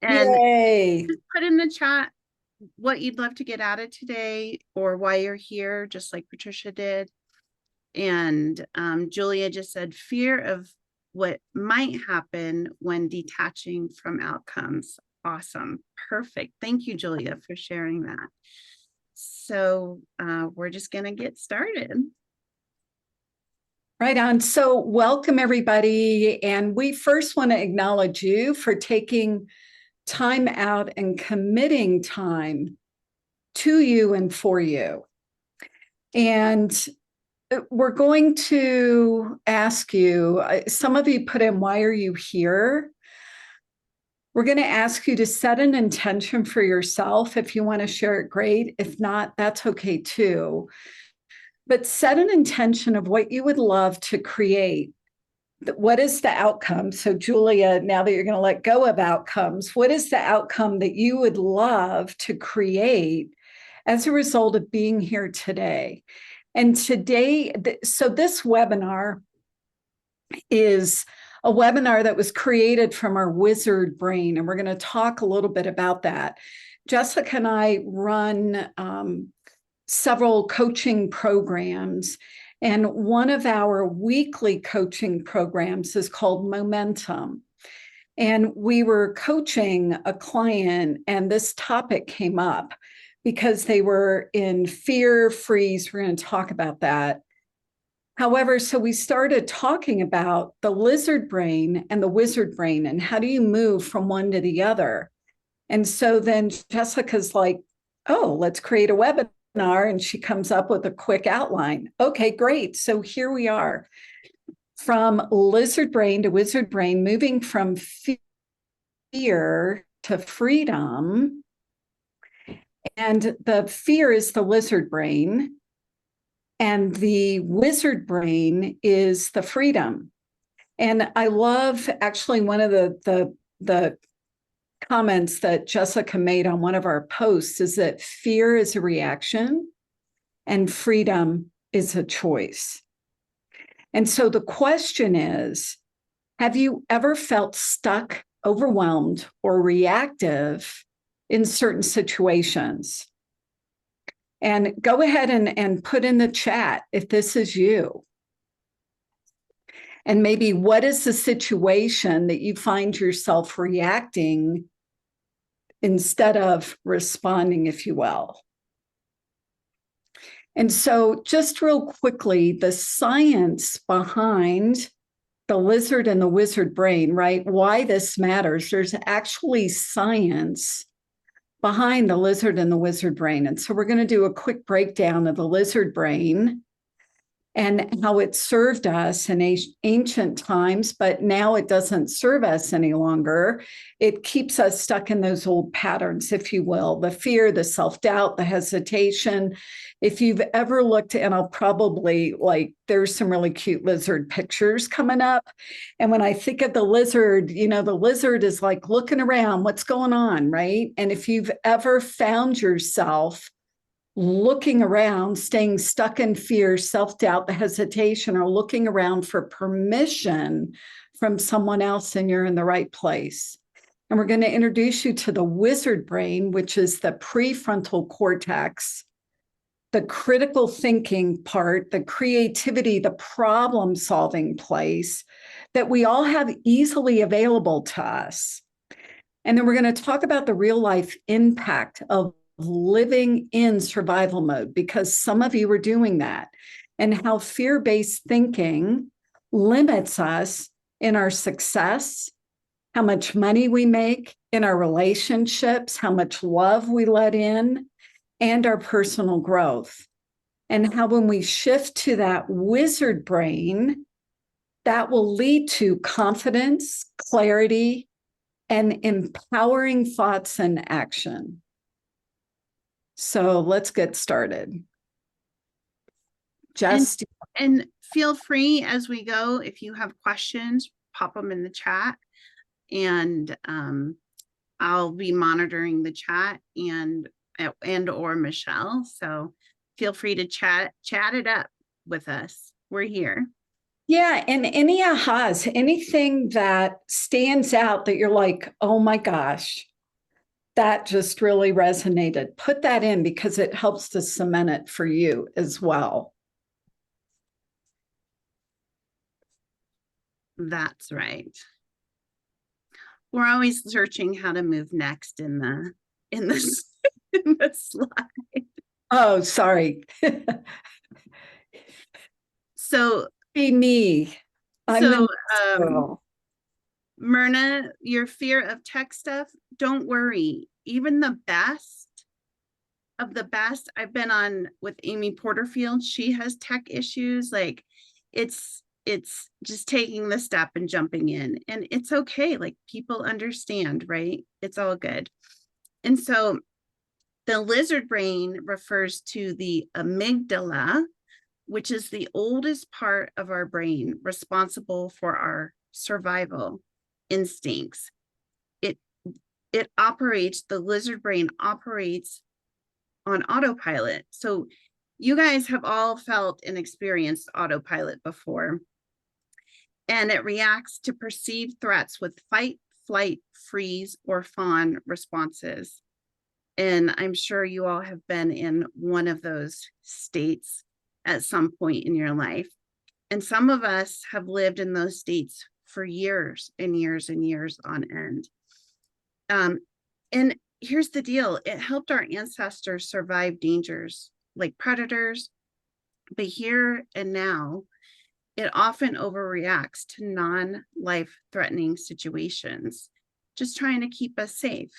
And Yay. just put in the chat what you'd love to get out of today or why you're here, just like Patricia did. And Julia just said fear of what might happen when detaching from outcomes. Awesome. Perfect. Thank you, Julia, for sharing that. So we're just going to get started. Right on. So welcome everybody. And we first want to acknowledge you for taking time out and committing time to you and for you. And we're going to ask you, some of you put in, why are you here? We're going to ask you to set an intention for yourself. If you want to share it, great. If not, that's okay too. But set an intention of what you would love to create. What is the outcome? So, Julia, now that you're going to let go of outcomes, what is the outcome that you would love to create as a result of being here today? And today, so this webinar is a webinar that was created from our wizard brain, and we're going to talk a little bit about that. Jessica and I run several coaching programs, and one of our weekly coaching programs is called Momentum. And we were coaching a client, and this topic came up because they were in fear freeze. We're going to talk about that. However, so we started talking about the lizard brain and the wizard brain, and how do you move from one to the other? And so then Jessica's like, oh, let's create a webinar. And she comes up with a quick outline. Okay, great. So here we are, from lizard brain to wizard brain, moving from fear to freedom. And the fear is the lizard brain, and the wizard brain is the freedom. And I love actually one of the comments that Jessica made on one of our posts is that fear is a reaction and freedom is a choice. And so the question is, have you ever felt stuck, overwhelmed, or reactive in certain situations? And go ahead and put in the chat if this is you. And maybe what is the situation that you find yourself reacting instead of responding, if you will? And so just real quickly, the science behind the lizard and the wizard brain, right? Why this matters. There's actually science behind the lizard and the wizard brain. And so we're going to do a quick breakdown of the lizard brain and how it served us in ancient times, but now it doesn't serve us any longer. It keeps us stuck in those old patterns, if you will, the fear, the self-doubt, the hesitation. If you've ever looked, and I'll probably there's some really cute lizard pictures coming up. And when I think of the lizard, the lizard is like looking around, what's going on, right? And if you've ever found yourself looking around, staying stuck in fear, self-doubt, the hesitation, or looking around for permission from someone else, and you're in the right place. And we're going to introduce you to the wizard brain, which is the prefrontal cortex, the critical thinking part, the creativity, the problem-solving place that we all have easily available to us. And then we're going to talk about the real-life impact of living in survival mode, because some of you are doing that, and how fear-based thinking limits us in our success, how much money we make, in our relationships, how much love we let in, and our personal growth. And how when we shift to that wizard brain, that will lead to confidence, clarity, and empowering thoughts and action. So let's get started. Just and feel free as we go, if you have questions, pop them in the chat, and I'll be monitoring the chat and or Michelle. So feel free to chat it up with us. We're here. Yeah, and any ahas, anything that stands out that you're like, oh my gosh, That just really resonated. Put that in because it helps to cement it for you as well. That's right. We're always searching how to move next in the in this in the slide. Oh, sorry. So Be me. I'm so the girl. Myrna, your fear of tech stuff, don't worry. Even the best of the best, I've been on with Amy Porterfield. She has tech issues. Like it's just taking the step and jumping in. And it's okay. Like people understand, right? It's all good. And so the lizard brain refers to the amygdala, which is the oldest part of our brain responsible for our survival instincts. It it operates, the lizard brain operates on autopilot. So you guys have all felt and experienced autopilot before. And it reacts to perceived threats with fight, flight, freeze, or fawn responses. And I'm sure you all have been in one of those states at some point in your life. And some of us have lived in those states for years and years and years on end. And here's the deal, it helped our ancestors survive dangers like predators, but here and now, it often overreacts to non-life threatening situations, just trying to keep us safe.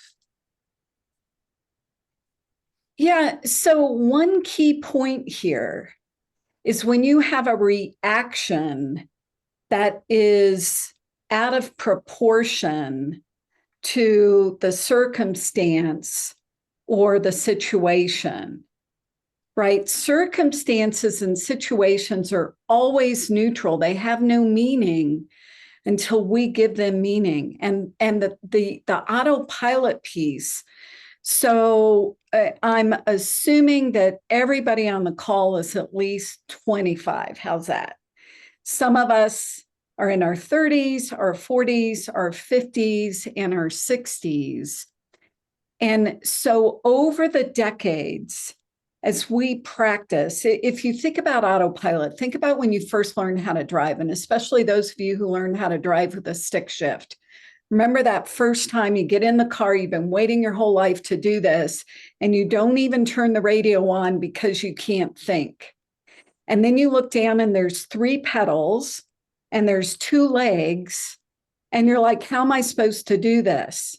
Yeah. So, one key point here is when you have a reaction that is out of proportion to the circumstance or the situation, right? Circumstances and situations are always neutral. They have no meaning until we give them meaning. And the autopilot piece. So I'm assuming that everybody on the call is at least 25. How's that? Some of us are in our 30s, our 40s, our 50s, and our 60s. And so over the decades, as we practice, if you think about autopilot, think about when you first learned how to drive, and especially those of you who learned how to drive with a stick shift. Remember that first time you get in the car, you've been waiting your whole life to do this, and you don't even turn the radio on because you can't think. And then you look down and there's 3 pedals and there's 2 legs, and you're like, how am I supposed to do this?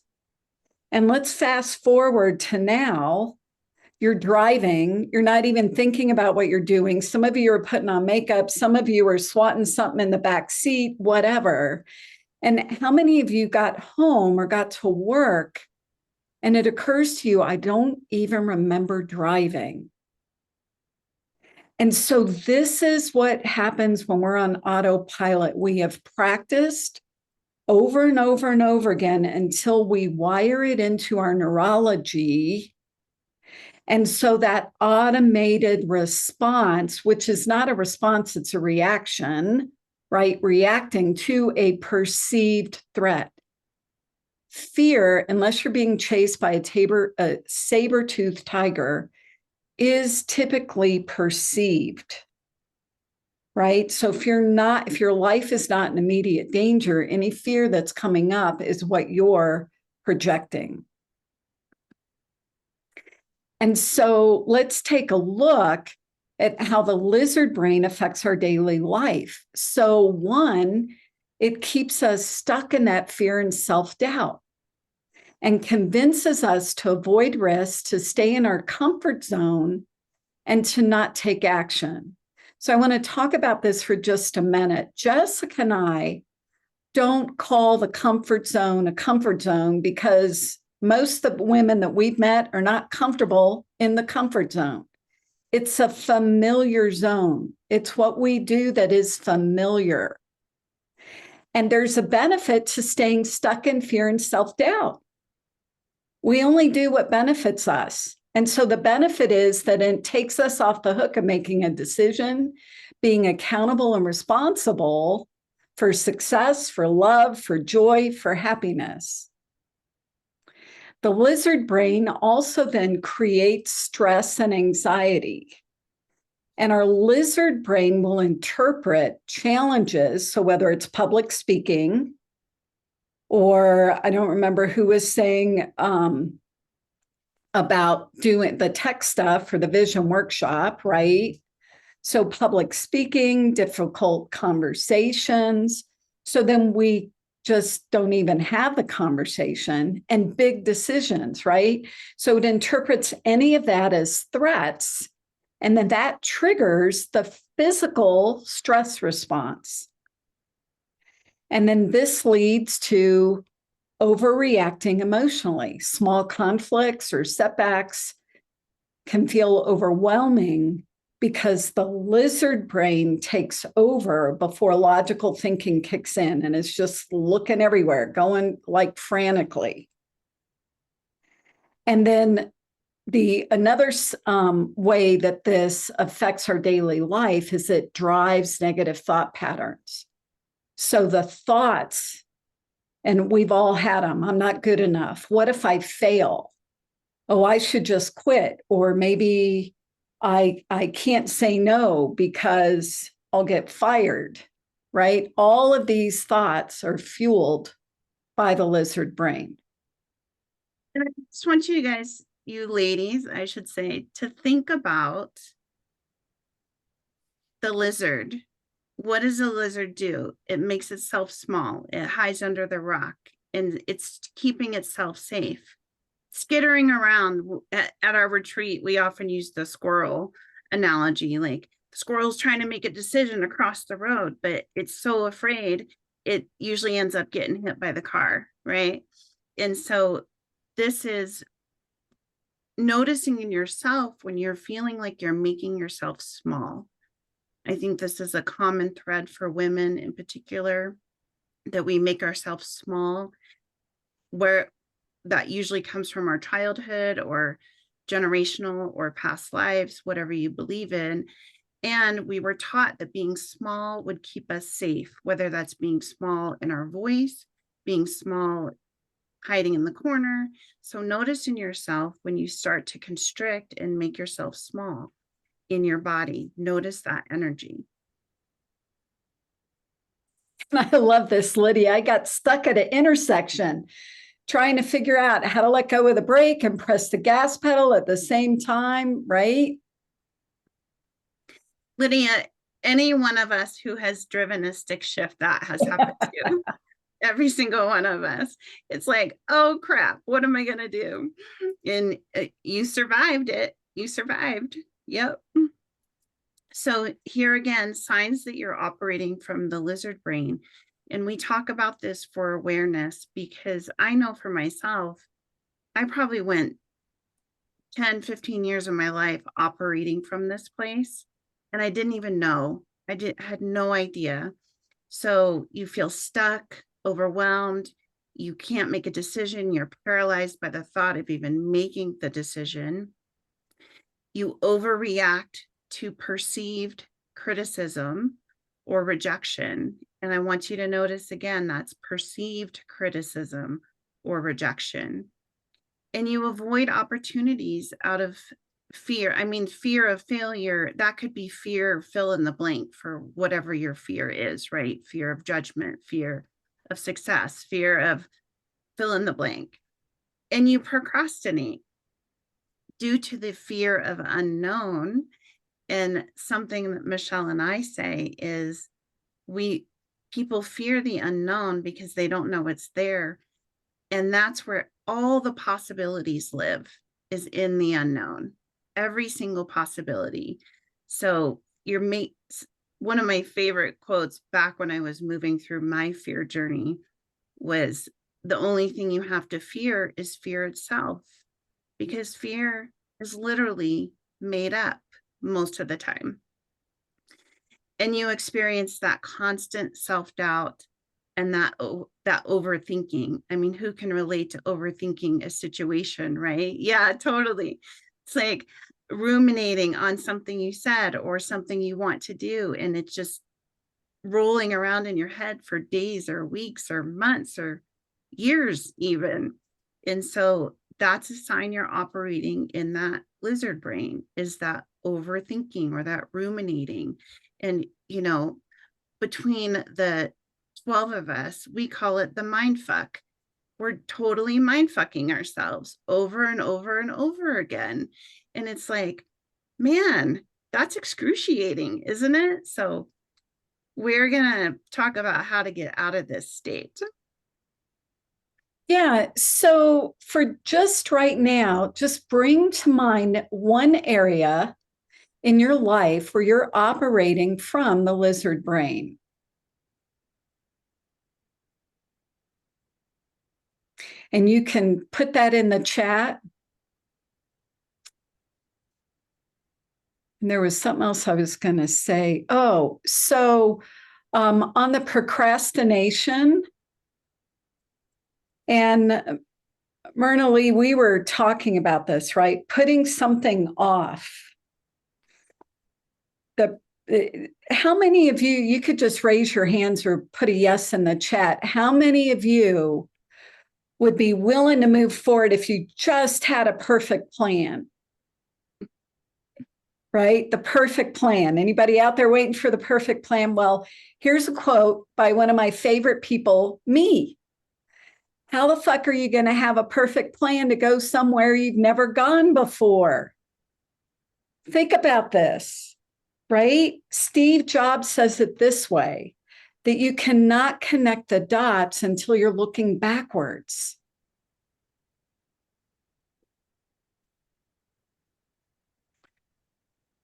And let's fast forward to now. You're driving, you're not even thinking about what you're doing. Some of you are putting on makeup, some of you are swatting something in the back seat, whatever. And how many of you got home or got to work and it occurs to you, I don't even remember driving? And so this is what happens when we're on autopilot. We have practiced over and over and over again until we wire it into our neurology. And so that automated response, which is not a response, it's a reaction, right? Reacting to a perceived threat. Fear, unless you're being chased by a saber-toothed tiger, is typically perceived, right? So if your life is not in immediate danger, any fear that's coming up is what you're projecting. And so let's take a look at how the lizard brain affects our daily life. So one, it keeps us stuck in that fear and self-doubt and convinces us to avoid risk, to stay in our comfort zone, and to not take action. So I want to talk about this for just a minute. Jessica and I don't call the comfort zone a comfort zone because most of the women that we've met are not comfortable in the comfort zone. It's a familiar zone. It's what we do that is familiar. And there's a benefit to staying stuck in fear and self-doubt. We only do what benefits us. And so the benefit is that it takes us off the hook of making a decision, being accountable and responsible for success, for love, for joy, for happiness. The lizard brain also then creates stress and anxiety. And our lizard brain will interpret challenges. So whether it's public speaking, or I don't remember who was saying about doing the tech stuff for the vision workshop, right? So public speaking, difficult conversations. So then we just don't even have the conversation, and big decisions, right? So it interprets any of that as threats. And then that triggers the physical stress response. And then this leads to overreacting emotionally. Small conflicts or setbacks can feel overwhelming because the lizard brain takes over before logical thinking kicks in, and it's just looking everywhere, going like frantically. And then another way that this affects our daily life is it drives negative thought patterns. So the thoughts, and we've all had them, I'm not good enough. What if I fail? Oh, I should just quit. Or maybe I can't say no because I'll get fired, right? All of these thoughts are fueled by the lizard brain. And I just want you guys, you ladies, I should say, to think about the lizard. What does a lizard do? It makes itself small. It hides under the rock, and it's keeping itself safe. Skittering around at our retreat, we often use the squirrel analogy. Like, the squirrel's trying to make a decision across the road, but it's so afraid it usually ends up getting hit by the car, right? And so this is noticing in yourself when you're feeling like you're making yourself small. I think this is a common thread for women in particular, that we make ourselves small, where that usually comes from our childhood or generational or past lives, whatever you believe in. And we were taught that being small would keep us safe, whether that's being small in our voice, being small, hiding in the corner. So notice in yourself when you start to constrict and make yourself small in your body, notice that energy. I love this, Lydia. I got stuck at an intersection trying to figure out how to let go of the brake and press the gas pedal at the same time, right? Lydia, any one of us who has driven a stick shift, that has happened to. Every single one of us. It's like, oh crap, what am I going to do? And you survived it. You survived. Yep. So here again, signs that you're operating from the lizard brain. And we talk about this for awareness, because I know for myself, I probably went 10, 15 years of my life operating from this place, and I didn't even know. Had no idea. So you feel stuck, overwhelmed, you can't make a decision, you're paralyzed by the thought of even making the decision. You overreact to perceived criticism or rejection. And I want you to notice again, that's perceived criticism or rejection. And you avoid opportunities out of fear. I mean, fear of failure, that could be fear, fill in the blank for whatever your fear is, right? Fear of judgment, fear of success, fear of fill in the blank. And you procrastinate due to the fear of unknown. And something that Michelle and I say is people fear the unknown because they don't know it's there. And that's where all the possibilities live, is in the unknown, every single possibility. So one of my favorite quotes back when I was moving through my fear journey was, the only thing you have to fear is fear itself, because fear is literally made up most of the time. And you experience that constant self-doubt and that overthinking. I mean, who can relate to overthinking a situation, right? Yeah, totally. It's like ruminating on something you said or something you want to do, and it's just rolling around in your head for days or weeks or months or years even. And so that's a sign you're operating in that lizard brain, is that overthinking or that ruminating. And, between the 12 of us, we call it the mind fuck. We're totally mind fucking ourselves over and over and over again. And it's like, man, that's excruciating, isn't it? So we're going to talk about how to get out of this state. Yeah. So for just right now, just bring to mind one area in your life where you're operating from the lizard brain. And you can put that in the chat. And there was something else I was going to say. Oh, so on the procrastination, and Myrna Lee, we were talking about this, right? Putting something off. How many of you could just raise your hands or put a yes in the chat. How many of you would be willing to move forward if you just had a perfect plan? Right? The perfect plan. Anybody out there waiting for the perfect plan? Well, here's a quote by one of my favorite people, me. How the fuck are you going to have a perfect plan to go somewhere you've never gone before? Think about this, right? Steve Jobs says it this way, that you cannot connect the dots until you're looking backwards.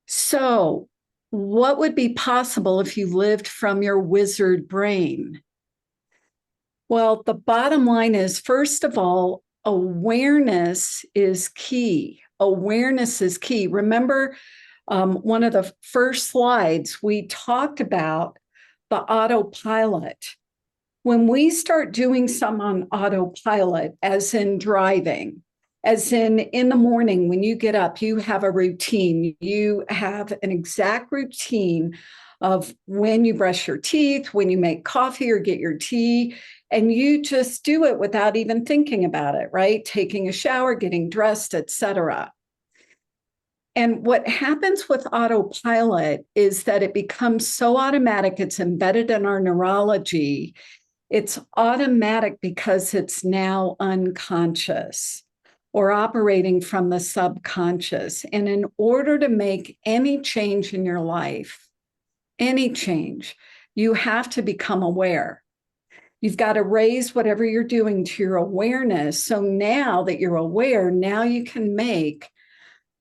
So, what would be possible if you lived from your wizard brain? Well, the bottom line is, first of all, awareness is key. Awareness is key. Remember, one of the first slides, we talked about the autopilot. When we start doing some on autopilot, as in driving, as in the morning when you get up, you have a routine. You have an exact routine of when you brush your teeth, when you make coffee or get your tea, and you just do it without even thinking about it, right? Taking a shower, getting dressed, etc. And what happens with autopilot is that it becomes so automatic, it's embedded in our neurology. It's automatic because it's now unconscious or operating from the subconscious. And in order to make any change in your life, any change, you have to become aware. You've got to raise whatever you're doing to your awareness. So now that you're aware, now you can make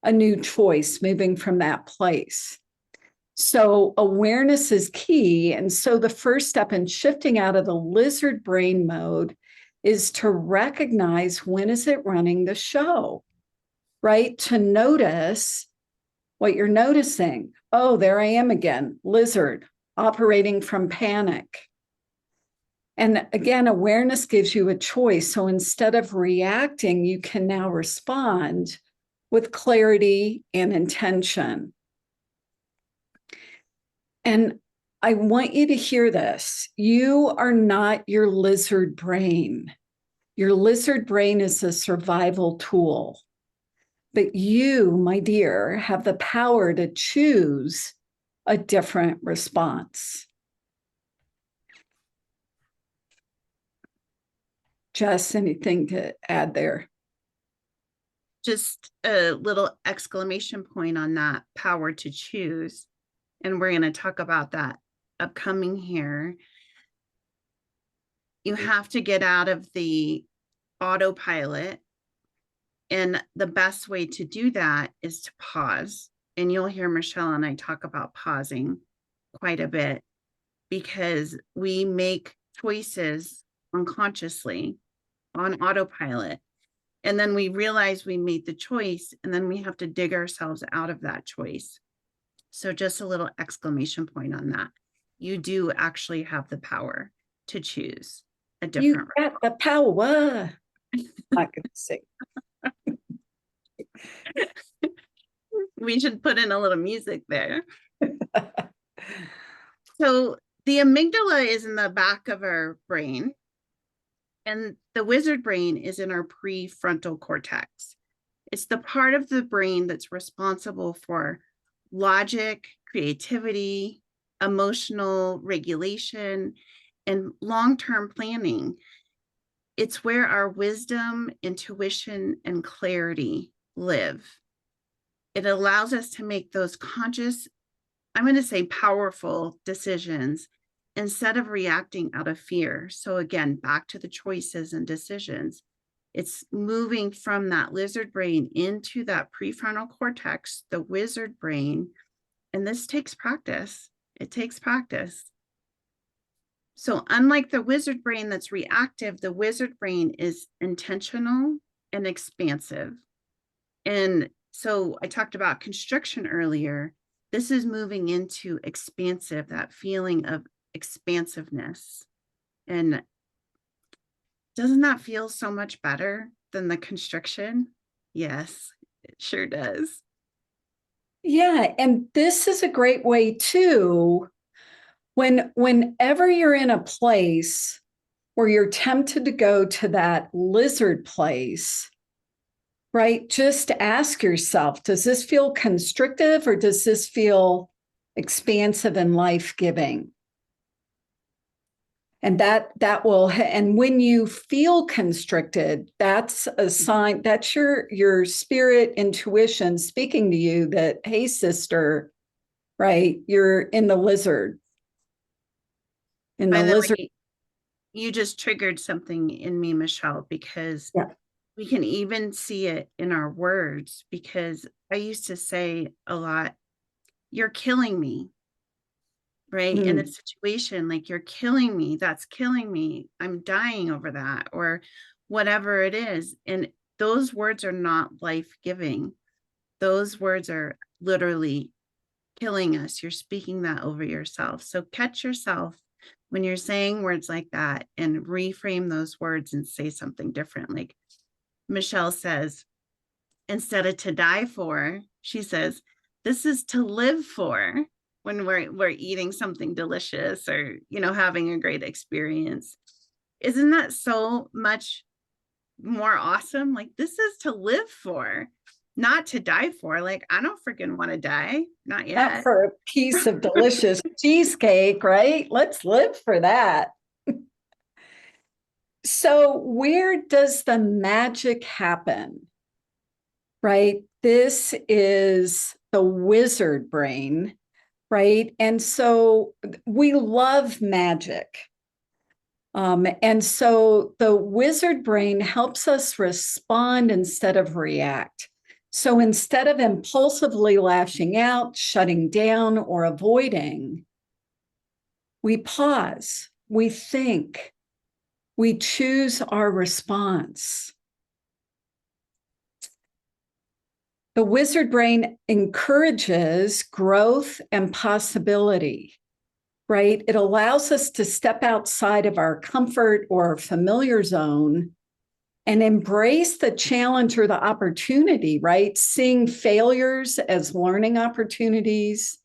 a new choice moving from that place. So awareness is key. And so the first step in shifting out of the lizard brain mode is to recognize, when is it running the show, right? To notice what you're noticing. Oh, there I am again, lizard, operating from panic. And again, awareness gives you a choice. So instead of reacting, you can now respond with clarity and intention. And I want you to hear this. You are not your lizard brain. Your lizard brain is a survival tool. But you, my dear, have the power to choose a different response. Jess, anything to add there? Just a little exclamation point on that power to choose. And we're going to talk about that upcoming here. You have to get out of the autopilot. And the best way to do that is to pause. And you'll hear Michelle and I talk about pausing quite a bit, because we make choices unconsciously on autopilot. And then we realize we made the choice, and then we have to dig ourselves out of that choice. So just a little exclamation point on that. You do actually have the power to choose a different. You got the power. I could say. We should put in a little music there. So the amygdala is in the back of our brain. And the wizard brain is in our prefrontal cortex. It's the part of the brain that's responsible for logic, creativity, emotional regulation, and long term planning. It's where our wisdom, intuition, and clarity live. It allows us to make those conscious, I'm going to say powerful decisions instead of reacting out of fear. So, again, back to the choices and decisions. It's moving from that lizard brain into that prefrontal cortex, the wizard brain. And this takes practice. It takes practice. So, unlike the wizard brain that's reactive, the wizard brain is intentional and expansive. And so, I talked about constriction earlier. This is moving into expansive, that feeling of expansiveness. And doesn't that feel so much better than the constriction? Yes, it sure does. Yeah, and this is a great way too. Whenever you're in a place where you're tempted to go to that lizard place, right? Just ask yourself, does this feel constrictive or does this feel expansive and life-giving? And that will, and when you feel constricted, that's a sign, that's your spirit intuition speaking to you that, hey, sister, right? You're in the lizard. In the By the lizard. way, you just triggered something in me, Michelle, because Yeah. we can even see it in our words. Because I used to say a lot, you're killing me, right? In a situation like, you're killing me, that's killing me, I'm dying over that, or whatever it is. And those words are not life-giving. Those words are literally killing us. You're speaking that over yourself. So catch yourself when you're saying words like that and reframe those words and say something different. Like Michelle says, instead of to die for, she says, this is to live for, when we're eating something delicious or, having a great experience. Isn't that so much more awesome? Like, this is to live for, not to die for. Like, I don't freaking want to die. Not Not yet. for a piece of delicious cheesecake, right? Let's live for that. So, where does the magic happen? Right? This is the wizard brain, right? And so we love magic. And so the wizard brain helps us respond instead of react. So instead of impulsively lashing out, shutting down, or avoiding, we pause, we think, we choose our response. The wizard brain encourages growth and possibility, right? It allows us to step outside of our comfort or familiar zone and embrace the challenge or the opportunity, right? Seeing failures as learning opportunities,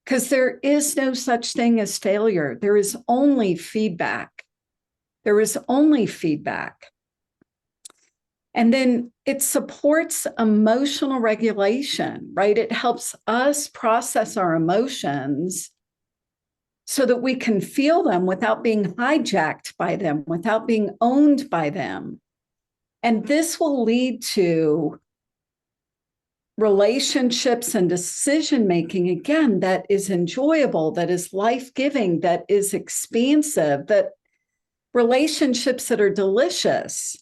because there is no such thing as failure. There is only feedback. There is only feedback. And then it supports emotional regulation, right? It helps us process our emotions so that we can feel them without being hijacked by them, without being owned by them. And this will lead to relationships and decision making, again, that is enjoyable, that is life-giving, that is expansive, that relationships that are delicious.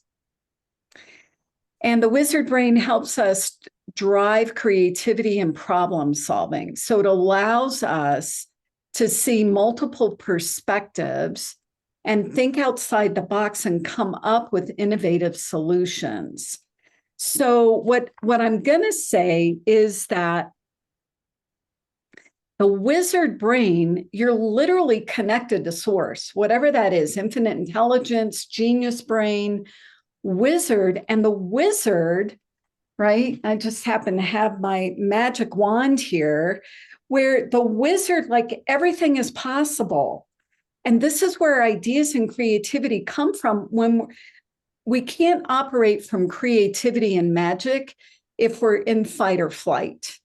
And the wizard brain helps us drive creativity and problem solving. So it allows us to see multiple perspectives and think outside the box and come up with innovative solutions. So what I'm going to say is that the wizard brain, you're literally connected to source, whatever that is, infinite intelligence, genius brain, wizard. And the wizard, right? I just happen to have my magic wand here, where the wizard, like everything is possible. And this is where ideas and creativity come from. When we can't operate from creativity and magic if we're in fight or flight.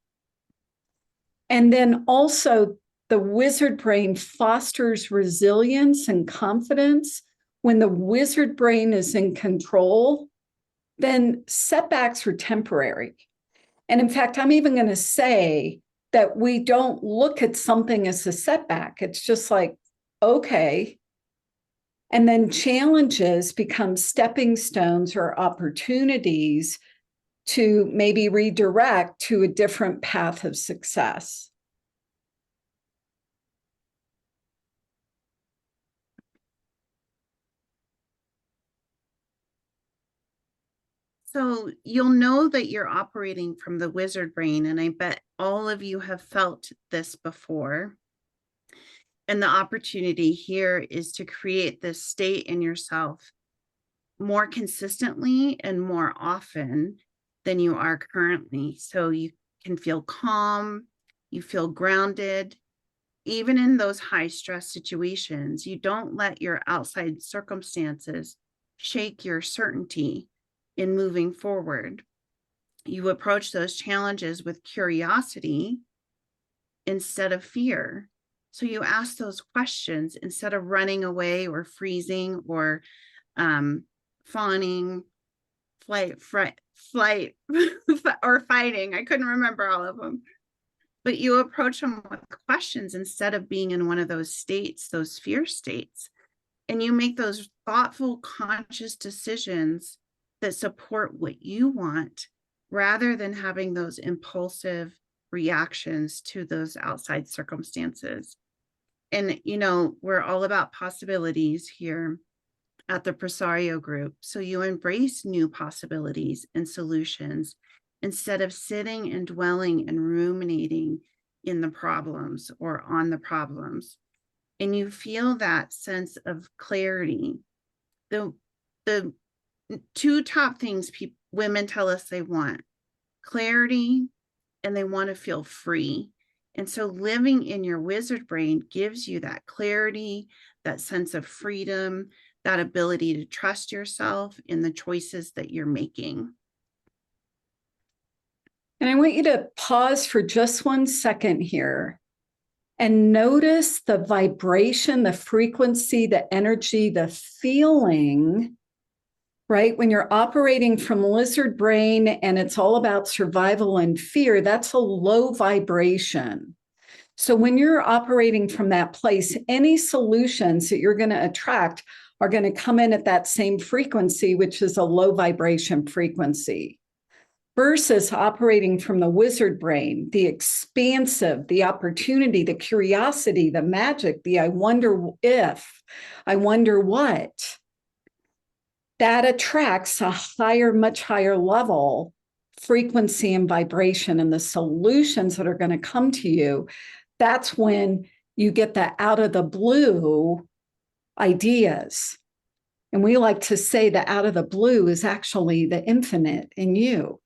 And then also, the wizard brain fosters resilience and confidence. When the wizard brain is in control, then setbacks are temporary. And in fact, I'm even going to say that we don't look at something as a setback. It's just like, okay. And then challenges become stepping stones or opportunities to maybe redirect to a different path of success. So you'll know that you're operating from the wizard brain, and I bet all of you have felt this before. And the opportunity here is to create this state in yourself more consistently and more often than you are currently. So you can feel calm, you feel grounded, even in those high stress situations. You don't let your outside circumstances shake your certainty in moving forward. You approach those challenges with curiosity instead of fear. So you ask those questions instead of running away or freezing or fawning, flight, or fighting. I couldn't remember all of them. But you approach them with questions instead of being in one of those states, those fear states. And you make those thoughtful, conscious decisions that support what you want rather than having those impulsive reactions to those outside circumstances. And, you know, we're all about possibilities here at the Presario group. So you embrace new possibilities and solutions instead of sitting and dwelling and ruminating in the problems or on the problems. And you feel that sense of clarity. The two top things women tell us they want: clarity, and they want to feel free. And so living in your wizard brain gives you that clarity, that sense of freedom, that ability to trust yourself in the choices that you're making. And I want you to pause for just 1 second here and notice the vibration, the frequency, the energy, the feeling, right? When you're operating from lizard brain and it's all about survival and fear, that's a low vibration. So when you're operating from that place, any solutions that you're going to attract are going to come in at that same frequency, which is a low vibration frequency. Versus operating from the wizard brain, the expansive, the opportunity, the curiosity, the magic, the I wonder if, I wonder what, that attracts a higher, much higher level frequency and vibration, and the solutions that are going to come to you. That's when you get the out of the blue ideas. And we like to say the out of the blue is actually the infinite in you.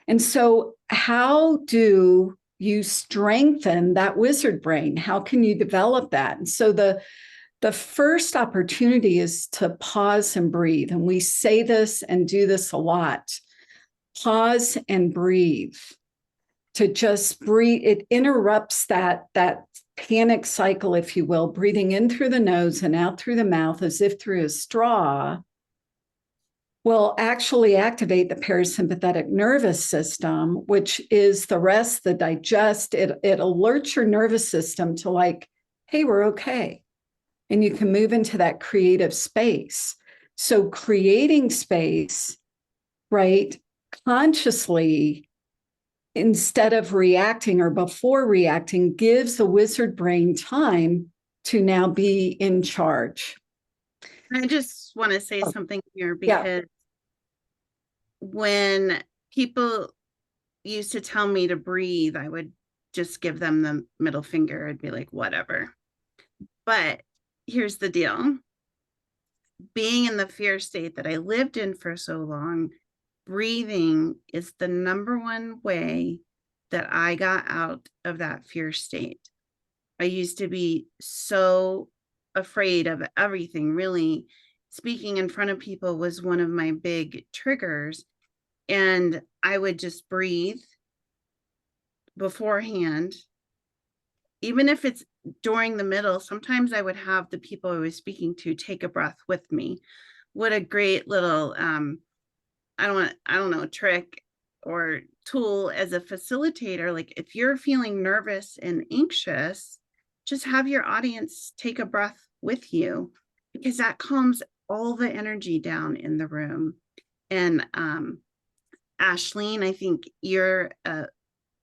And so how do you strengthen that wizard brain? How can you develop that? And so the first opportunity is to pause and breathe. And we say this and do this a lot. Pause and breathe. To just breathe, it interrupts that panic cycle, if you will, breathing in through the nose and out through the mouth as if through a straw will actually activate the parasympathetic nervous system, which is the rest, the digest. It alerts your nervous system to like, hey, we're okay. And you can move into that creative space. So creating space, right, consciously, instead of reacting or before reacting, gives the wizard brain time to now be in charge. I just want to say something here because Yeah. when people used to tell me to breathe, I would just give them the middle finger. I'd be like, whatever. But here's the deal. Being in the fear state that I lived in for so long, breathing is the number one way that I got out of that fear state. I used to be so afraid of everything, really. Speaking in front of people was one of my big triggers. And I would just breathe beforehand, even if it's during the middle. Sometimes I would have the people I was speaking to take a breath with me. What a great little I don't know, trick or tool as a facilitator. Like if you're feeling nervous and anxious, just have your audience take a breath with you, because that calms all the energy down in the room. And Ashleen, I think you're a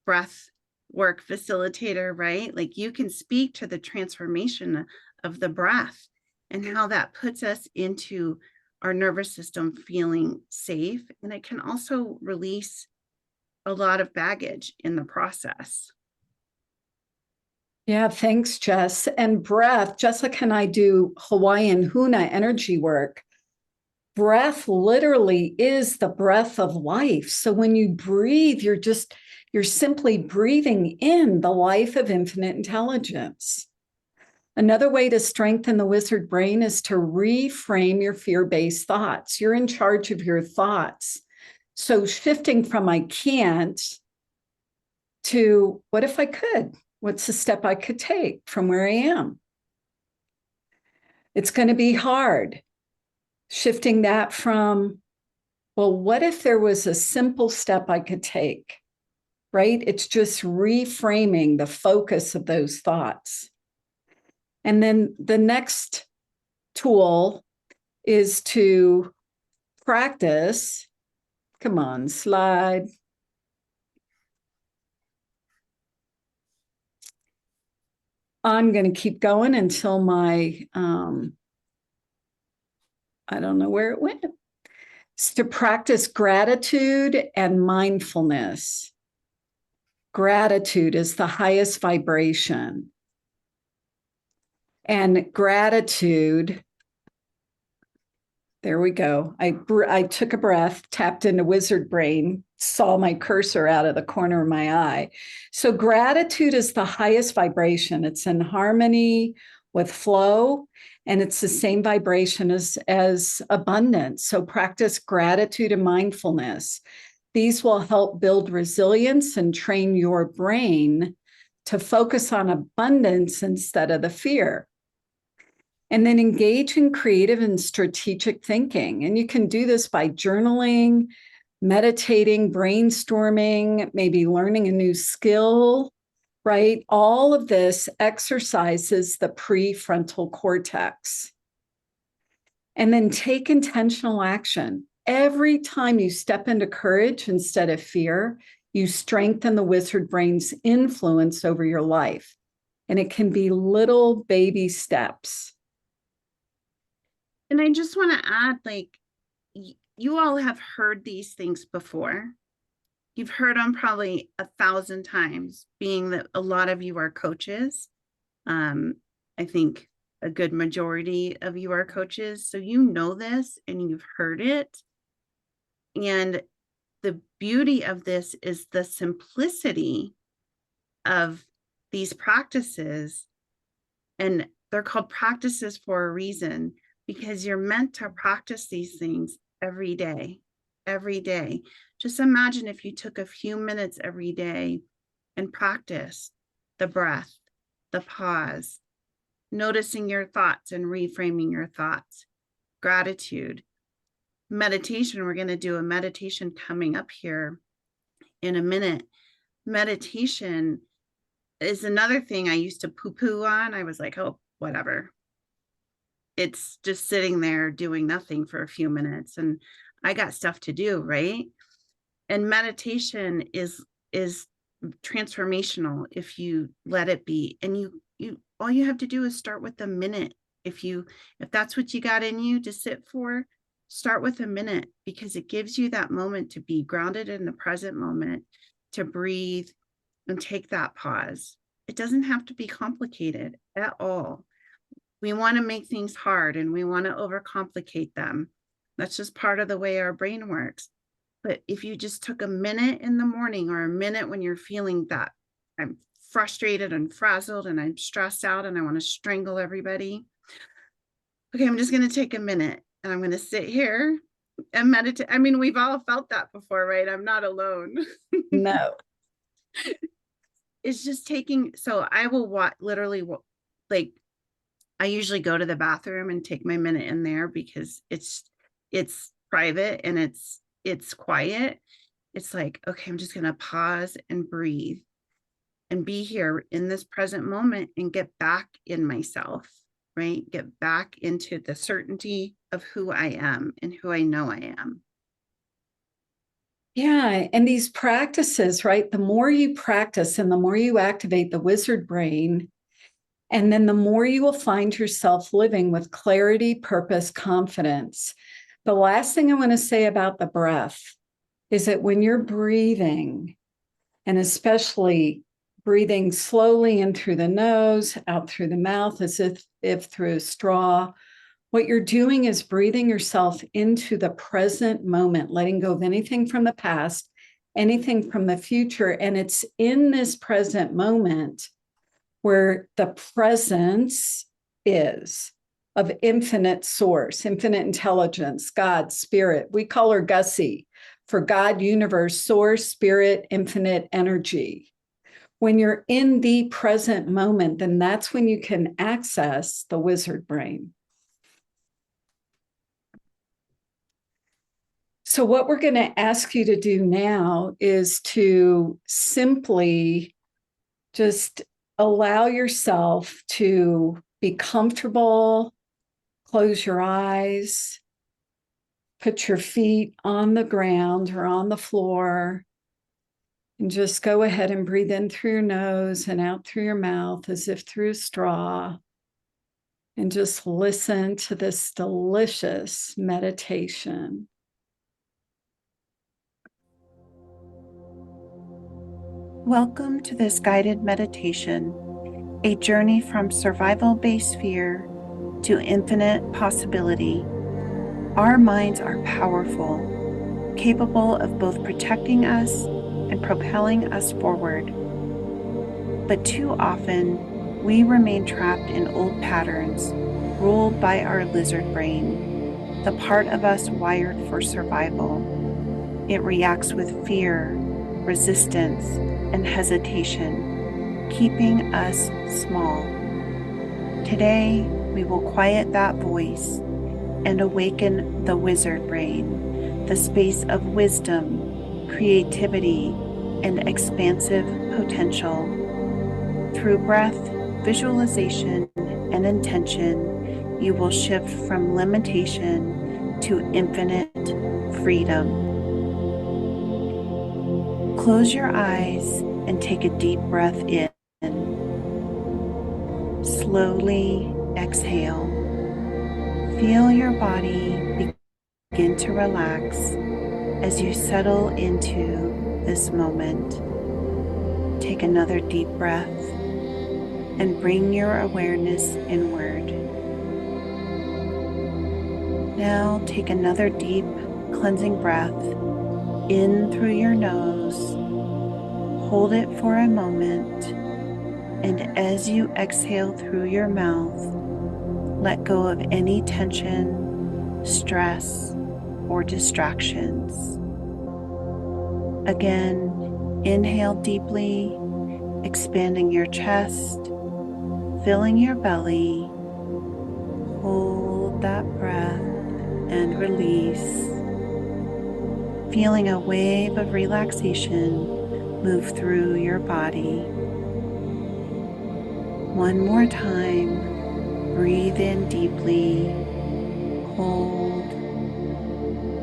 breath work facilitator, right? Like you can speak to the transformation of the breath and how that puts us into our nervous system feeling safe. And it can also release a lot of baggage in the process. Yeah, thanks, Jess. And breath, Jessica and I do Hawaiian huna energy work. Breath literally is the breath of life. So when you breathe, you're simply breathing in the life of infinite intelligence. Another way to strengthen the wizard brain is to reframe your fear-based thoughts. You're in charge of your thoughts. So shifting from I can't to what if I could? What's the step I could take from where I am? It's going to be hard. Shifting that from, well, what if there was a simple step I could take, right? It's just reframing the focus of those thoughts. And then the next tool is to practice. Come on, slide. I'm going to keep going until my, I don't know where it went. It's to practice gratitude and mindfulness. Gratitude is the highest vibration. And gratitude, there we go. I took a breath, tapped into wizard brain, saw my cursor out of the corner of my eye. So gratitude is the highest vibration. It's in harmony with flow, and it's the same vibration as abundance. So practice gratitude and mindfulness. These will help build resilience and train your brain to focus on abundance instead of the fear. And then engage in creative and strategic thinking. And you can do this by journaling, meditating, brainstorming, maybe learning a new skill, right? All of this exercises the prefrontal cortex. And then take intentional action. Every time you step into courage instead of fear, you strengthen the wizard brain's influence over your life. And it can be little baby steps. And I just want to add, like, you all have heard these things before. You've heard them probably 1,000 times, being that a lot of you are coaches. I think a good majority of you are coaches. So you know this and you've heard it. And the beauty of this is the simplicity of these practices. And they're called practices for a reason, because you're meant to practice these things every day, every day. Just imagine if you took a few minutes every day and practiced the breath, the pause, noticing your thoughts and reframing your thoughts, gratitude, meditation. We're going to do a meditation coming up here in a minute. Meditation is another thing I used to poo-poo on. I was like, oh, whatever. It's just sitting there doing nothing for a few minutes, and I got stuff to do, right? And meditation is transformational if you let it be. And you all you have to do is start with a minute. If that's what you got in you to sit for, start with a minute, because it gives you that moment to be grounded in the present moment, to breathe and take that pause. It doesn't have to be complicated at all. We want to make things hard and we want to overcomplicate them. That's just part of the way our brain works. But if you just took a minute in the morning or a minute when you're feeling that I'm frustrated and frazzled and I'm stressed out and I want to strangle everybody. Okay, I'm just going to take a minute and I'm going to sit here and meditate. I mean, we've all felt that before, right? I'm not alone. No. It's just taking, so I will literally, like, I usually go to the bathroom and take my minute in there because it's private and it's quiet. It's like, okay, I'm just going to pause and breathe and be here in this present moment and get back in myself, right? Get back into the certainty of who I am and who I know I am. Yeah. And these practices, right? The more you practice and the more you activate the wizard brain, and then the more you will find yourself living with clarity, purpose, confidence. The last thing I want to say about the breath is that when you're breathing, and especially breathing slowly in through the nose, out through the mouth, as if through a straw, what you're doing is breathing yourself into the present moment, letting go of anything from the past, anything from the future. And it's in this present moment where the presence is of infinite source, infinite intelligence, God, spirit. We call her Gussie for God, universe, source, spirit, infinite energy. When you're in the present moment, then that's when you can access the wizard brain. So what we're going to ask you to do now is to simply just allow yourself to be comfortable, close your eyes, put your feet on the ground or on the floor, and just go ahead and breathe in through your nose and out through your mouth as if through a straw. And just listen to this delicious meditation. Welcome to this guided meditation, a journey from survival-based fear to infinite possibility. Our minds are powerful, capable of both protecting us and propelling us forward. But too often, we remain trapped in old patterns, ruled by our lizard brain, the part of us wired for survival. It reacts with fear, resistance, and hesitation, keeping us small. Today, we will quiet that voice and awaken the wizard brain, the space of wisdom, creativity, and expansive potential. Through breath, visualization, and intention, you will shift from limitation to infinite freedom. Close your eyes and take a deep breath in. Slowly exhale. Feel your body begin to relax as you settle into this moment. Take another deep breath and bring your awareness inward. Now take another deep cleansing breath in through your nose. Hold it for a moment, and as you exhale through your mouth, let go of any tension, stress, or distractions. Again, inhale deeply, expanding your chest, filling your belly. Hold that breath and release. Feeling a wave of relaxation move through your body. One more time, breathe in deeply, hold,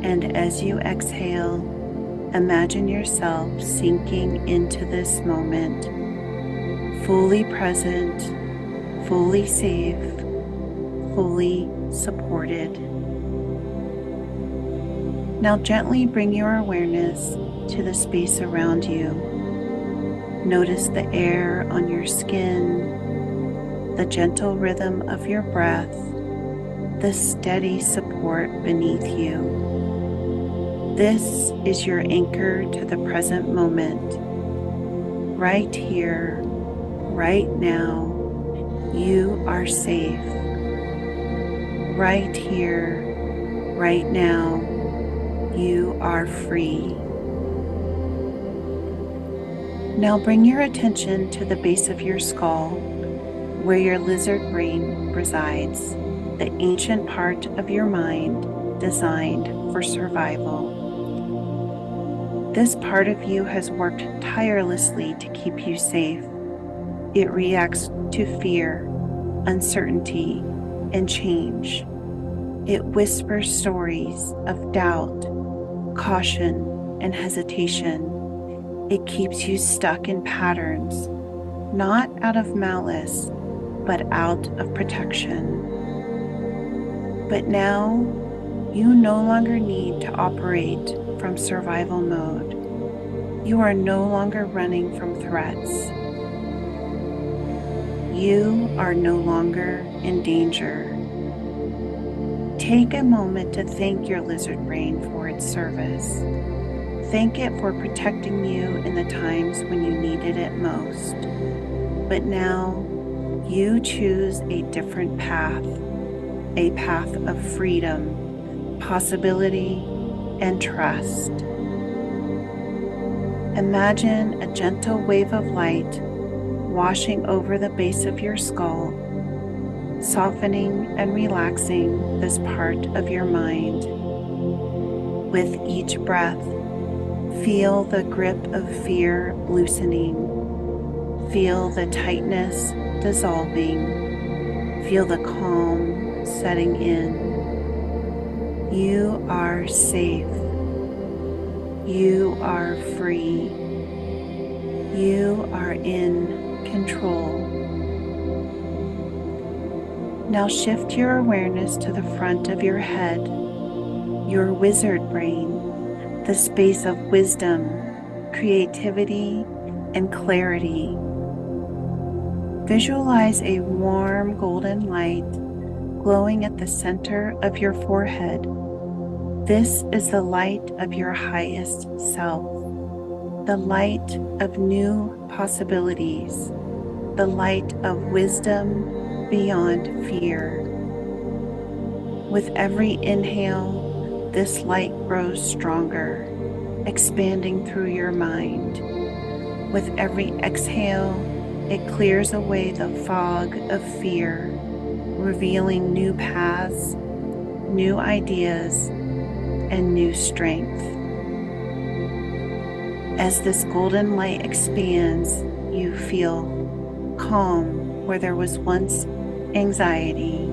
and as you exhale, imagine yourself sinking into this moment, fully present, fully safe, fully supported. Now gently bring your awareness to the space around you. Notice the air on your skin, the gentle rhythm of your breath, the steady support beneath you. This is your anchor to the present moment, right here, Right now, you are safe. Right here, right now, you are free. Now bring your attention to the base of your skull, where your lizard brain resides, the ancient part of your mind designed for survival. This part of you has worked tirelessly to keep you safe. It reacts to fear, uncertainty, and change. It whispers stories of doubt, caution, and hesitation. It keeps you stuck in patterns, not out of malice, but out of protection. But now, you no longer need to operate from survival mode. You are no longer running from threats. You are no longer in danger. Take a moment to thank your lizard brain for its service. Thank it for protecting you in the times when you needed it most. But now, you choose a different path, a path of freedom, possibility, and trust. Imagine a gentle wave of light washing over the base of your skull, softening and relaxing this part of your mind. With each breath, feel the grip of fear loosening. Feel the tightness dissolving. Feel the calm setting in. You are safe. You are free. You are in control. Now shift your awareness to the front of your head, your wizard brain, the space of wisdom, creativity, and clarity. Visualize a warm golden light glowing at the center of your forehead. This is the light of your highest self, the light of new possibilities, the light of wisdom beyond fear. With every inhale, this light grows stronger, expanding through your mind. With every exhale, it clears away the fog of fear, revealing new paths, new ideas, and new strength. As this golden light expands, you feel calm where there was once anxiety.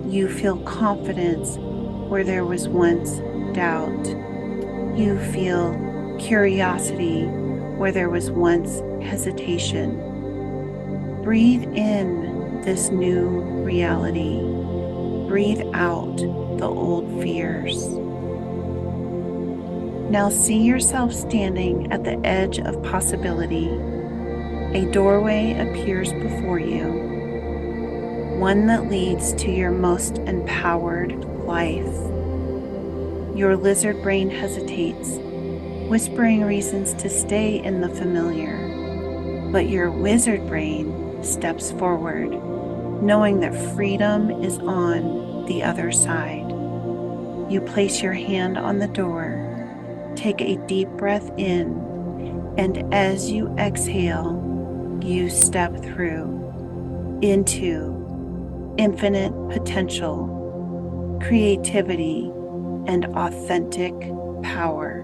You feel confidence where there was once doubt. You feel curiosity where there was once hesitation. Breathe in this new reality. Breathe out the old fears. Now see yourself standing at the edge of possibility. A doorway appears before you, one that leads to your most empowered life. Your lizard brain hesitates, whispering reasons to stay in the familiar, but your wizard brain steps forward, knowing that freedom is on the other side. You place your hand on the door, take a deep breath in, and as you exhale, you step through into infinite potential, creativity, and authentic power.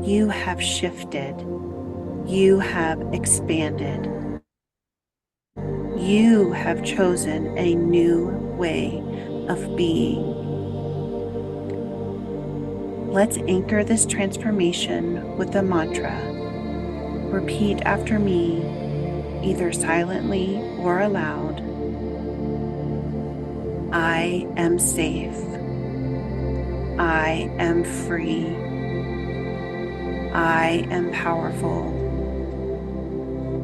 You have shifted. You have expanded. You have chosen a new way of being. Let's anchor this transformation with a mantra. Repeat after me, either silently or aloud. I am safe. I am free. I am powerful.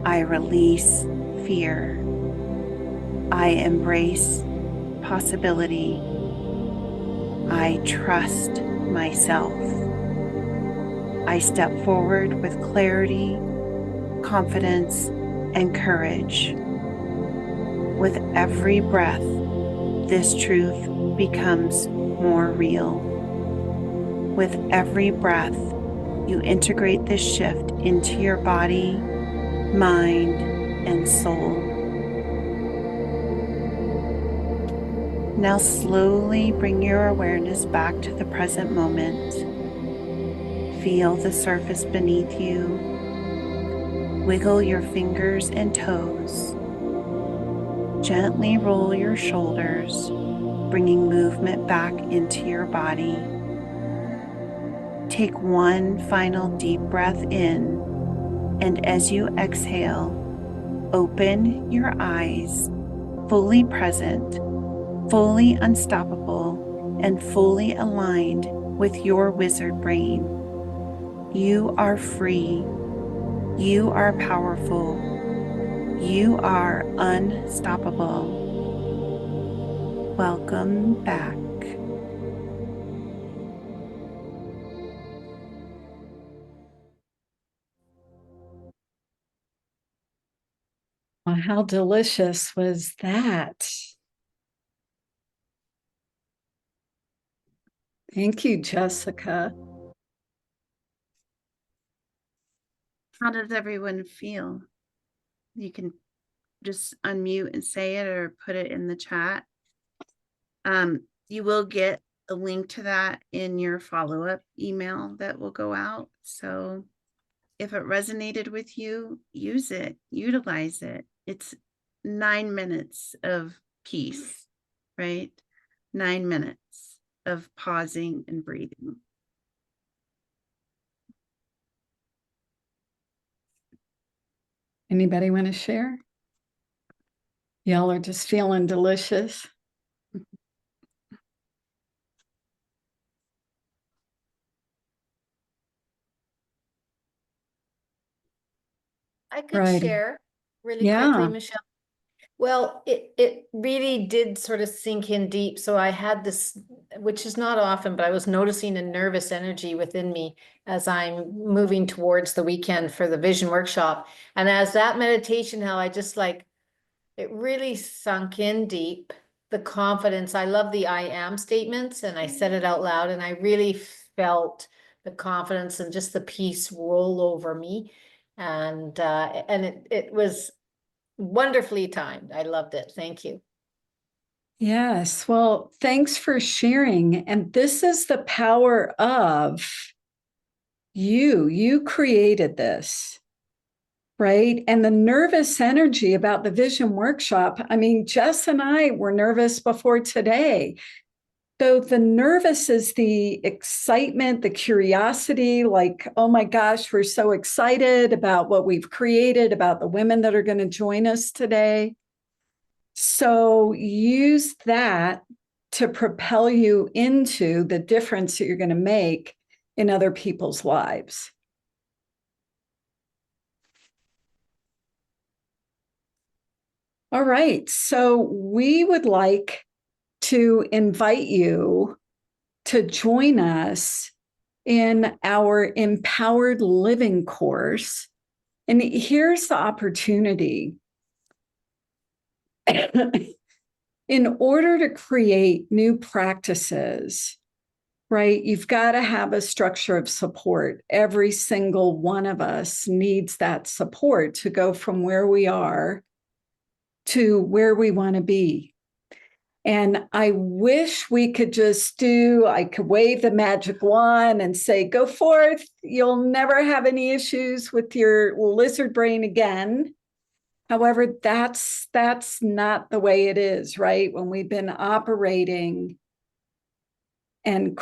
I release fear. I embrace possibility. I trust myself. I step forward with clarity, confidence, and courage. With every breath, this truth becomes more real. With every breath, you integrate this shift into your body, mind, and soul. Now slowly bring your awareness back to the present moment. Feel the surface beneath you. Wiggle your fingers and toes. Gently roll your shoulders, bringing movement back into your body. Take one final deep breath in, and as you exhale, open your eyes, fully present, fully unstoppable, and fully aligned with your wizard brain. You are free. You are powerful. You are unstoppable. Welcome back. Well, how delicious was that? Thank you, Jessica. How does everyone feel? You can just unmute and say it or put it in the chat. You will get a link to that in your follow-up email that will go out. So if it resonated with you, use it, utilize it. It's 9 minutes of peace, right? 9 minutes of pausing and breathing. Anybody want to share? Y'all are just feeling delicious. I could Right. share really Yeah. quickly, Michelle. Well, it really did sort of sink in deep. So I had this, which is not often, but I was noticing a nervous energy within me as I'm moving towards the weekend for the vision workshop. And as that meditation, how I just like, it really sunk in deep, the confidence. I love the I am statements, and I said it out loud, and I really felt the confidence and just the peace roll over me. And it was wonderfully timed. I loved it. Thank you. Yes. Well, thanks for sharing. And this is the power of you. You created this, right? And the nervous energy about the vision workshop. I mean, Jess and I were nervous before today. So the nervous is the excitement, the curiosity, like, oh my gosh, we're so excited about what we've created, about the women that are going to join us today. So use that to propel you into the difference that you're going to make in other people's lives. All right. So we would like to invite you to join us in our Empowered Living course. And here's the opportunity. In order to create new practices, right, you've got to have a structure of support. Every single one of us needs that support to go from where we are to where we want to be. And I wish we could I could wave the magic wand and say, go forth. You'll never have any issues with your lizard brain again. However, that's not the way it is, right? When we've been operating and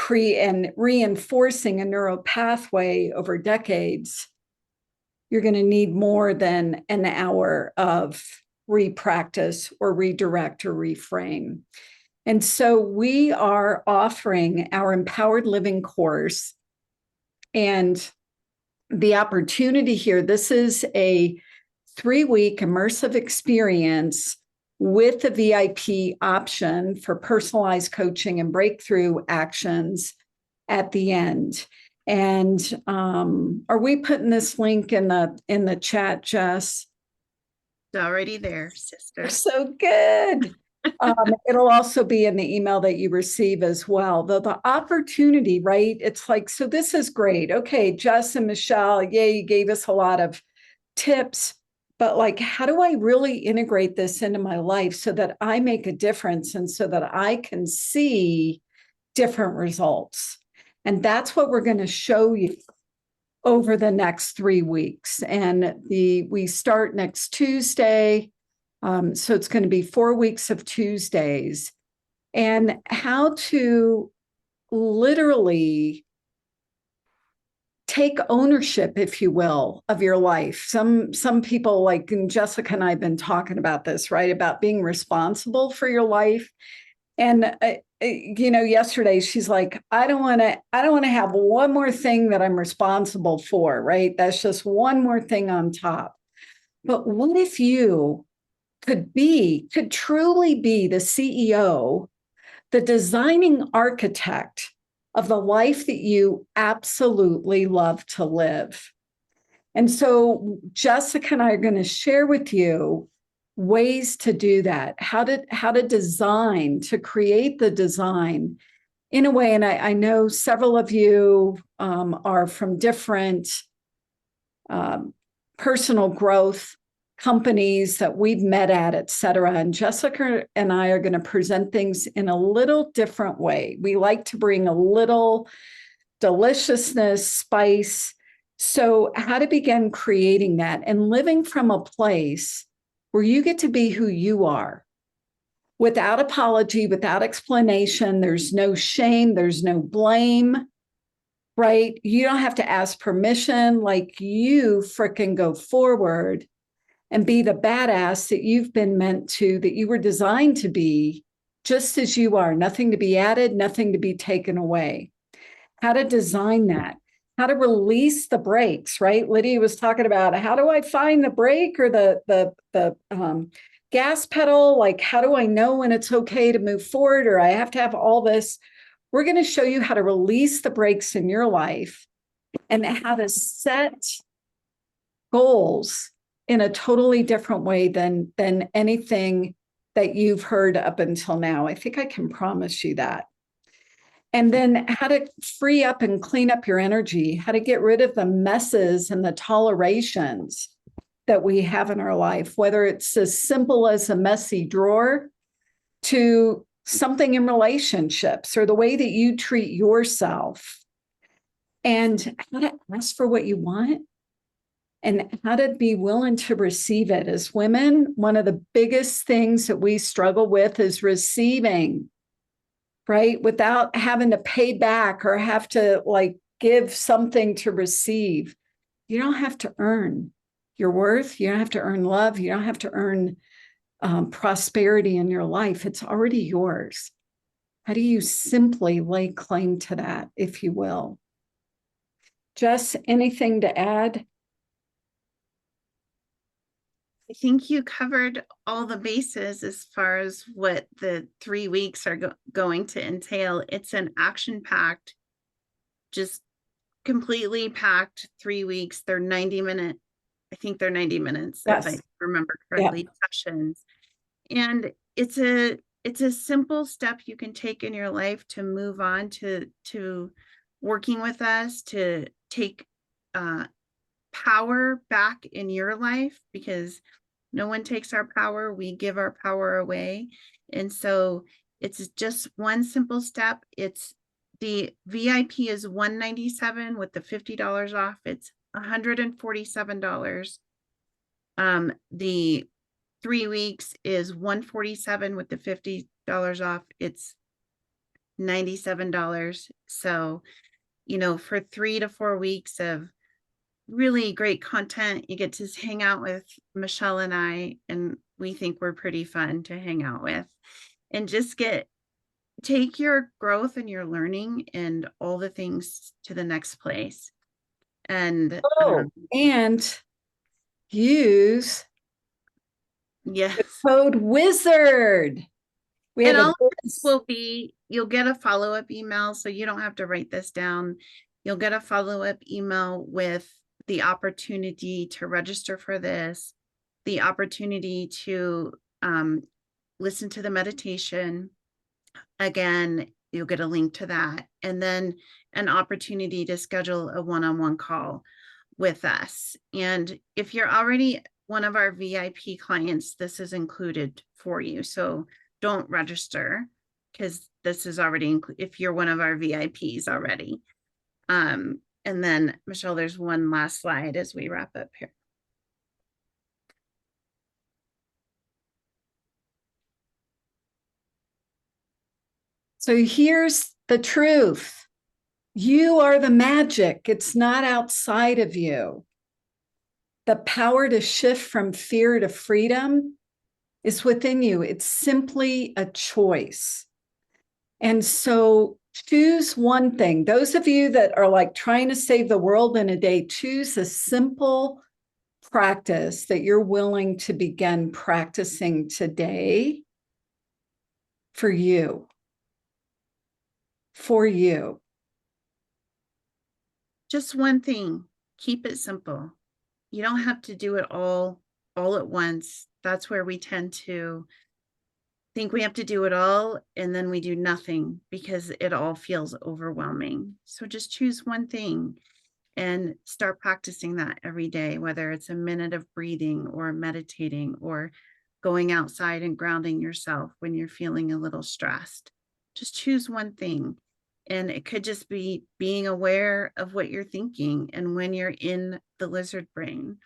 reinforcing a neural pathway over decades, you're going to need more than an hour of repractice or redirect or reframe. And so we are offering our Empowered Living course. And the opportunity here, this is a 3-week immersive experience with a VIP option for personalized coaching and breakthrough actions at the end. And are we putting this link in the chat, Jess? It's already there, sister. So good. It'll also be in the email that you receive as well. The opportunity, right? It's like, so this is great. Okay, Jess and Michelle, yay, you gave us a lot of tips, but like, how do I really integrate this into my life so that I make a difference and so that I can see different results? And that's what we're going to show you over the next 3 weeks. And we start next Tuesday. So it's going to be 4 weeks of Tuesdays, and how to literally take ownership, if you will, of your life. Some people, like Jessica and I have been talking about this, right? About being responsible for your life. And yesterday she's like, I don't want to have one more thing that I'm responsible for, right? That's just one more thing on top. But what if you could truly be the CEO, the designing architect of the life that you absolutely love to live? And so Jessica and I are going to share with you ways to do that, how to design, to create the design in a way. And I know several of you are from different personal growth companies that we've met at, et cetera. And Jessica and I are going to present things in a little different way. We like to bring a little deliciousness, spice. So how to begin creating that and living from a place where you get to be who you are without apology, without explanation. There's no shame, there's no blame, right? You don't have to ask permission. Like, you fricking go forward and be the badass that you've been meant to, that you were designed to be, just as you are. Nothing to be added, nothing to be taken away. How to design that, how to release the brakes, right? Lydia was talking about, how do I find the brake or the gas pedal? Like, how do I know when it's okay to move forward, or I have to have all this? We're going to show you how to release the brakes in your life and how to set goals in a totally different way than anything that you've heard up until now. I think I can promise you that. And then how to free up and clean up your energy, how to get rid of the messes and the tolerations that we have in our life, whether it's as simple as a messy drawer to something in relationships or the way that you treat yourself, and how to ask for what you want and how to be willing to receive it. As women, one of the biggest things that we struggle with is receiving, right? Without having to pay back or have to like give something to receive. You don't have to earn your worth. You don't have to earn love. You don't have to earn prosperity in your life. It's already yours. How do you simply lay claim to that, if you will? Jess, anything to add? I think you covered all the bases as far as what the 3 weeks are going to entail. It's an action-packed, just completely packed 3 weeks. They're 90-minute. I think they're 90 minutes, Yes. if I remember correctly, sessions. And it's a simple step you can take in your life to move on to working with us, to take power back in your life, because no one takes our power, we give our power away. And so it's just one simple step. It's the VIP is $197 with the $50 off. It's $147. The 3 weeks is $147 with the $50 off. It's $97. So, for 3 to 4 weeks of really great content, you get to hang out with Michelle and I, and we think we're pretty fun to hang out with, and just take your growth and your learning and all the things to the next place. And and use yes, the code WIZARD. We have and all of this will be, you'll get a follow-up email, so you don't have to write this down. You'll get a follow-up email with the opportunity to register for this. the opportunity to listen to the meditation. Again, you'll get a link to that. And then an opportunity to schedule a one-on-one call with us. And if you're already one of our VIP clients, this is included for you. So don't register because this is already if you're one of our VIPs already. And then Michelle, there's one last slide as we wrap up here. So here's the truth. You are the magic. It's not outside of you. The power to shift from fear to freedom is within you. It's simply a choice. And so choose one thing. Those of you that are like trying to save the world in a day, choose a simple practice that you're willing to begin practicing today for you. For you. Just one thing, keep it simple. You don't have to do it all at once. That's where we tend to think we have to do it all, and then we do nothing because it all feels overwhelming. So just choose one thing and start practicing that every day, whether it's a minute of breathing or meditating or going outside and grounding yourself when you're feeling a little stressed. Just choose one thing. And it could just be being aware of what you're thinking and when you're in the lizard brain.